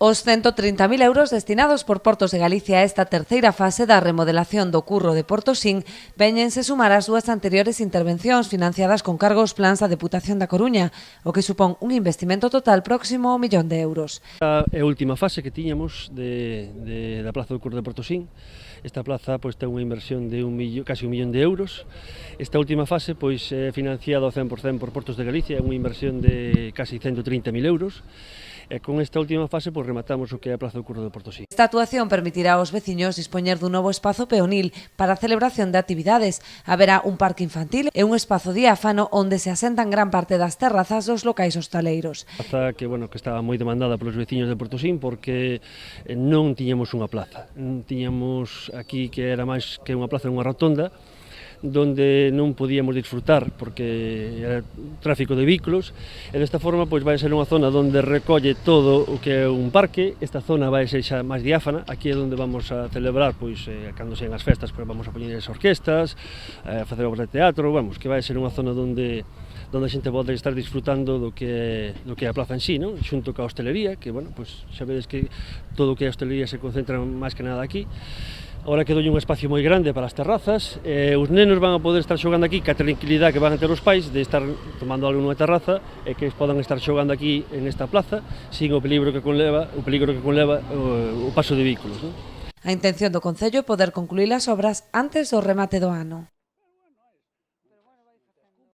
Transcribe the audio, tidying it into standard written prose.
Os 130.000 euros destinados por Portos de Galicia a esta terceira fase da remodelación do curro de Portosín véñense sumar as dúas anteriores intervencións financiadas con cargos plans da Deputación da Coruña, o que supón un investimento total próximo ao 1.000.000 de euros. É a última fase que tiñamos da plaza do curro de Portosín. Esta plaza ten unha inversión de casi 1.000.000 de euros. Esta última fase é financiada ao 100% por Portos de Galicia, é unha inversión de casi 130.000 euros. E con esta última fase rematamos o que é a plaza do curro de Portosín. Esta actuación permitirá aos veciños dispoñer dun novo espazo peonil para a celebración de actividades. Haberá un parque infantil e un espazo diáfano onde se asentan gran parte das terrazas dos locais hostaleiros. A plaza que estaba moi demandada polos veciños de Portosín porque non tiñamos unha plaza. Tiñamos aquí que era máis que unha plaza, unha rotonda, donde non podíamos disfrutar porque era tráfico de vehículos, e desta forma vai ser unha zona onde recolle todo o que é un parque. Esta zona vai ser xa máis diáfana, aquí é onde vamos a celebrar cando sean as festas, vamos a poñer as orquestas, a facer obras de teatro, que vai ser unha zona onde a xente pode estar disfrutando do que é a plaza en sí, xunto ca hostelería, que xa vedes que todo o que é a hostelería se concentra máis que nada aquí. Agora quedou un espacio moi grande para as terrazas, os nenos van a poder estar xogando aquí ca tranquilidade que van a ter os pais de estar tomando algo nunha terraza e que podan estar xogando aquí en esta plaza sin o peligro que conleva o paso de vehículos. A intención do Concello é poder concluir as obras antes do remate do ano.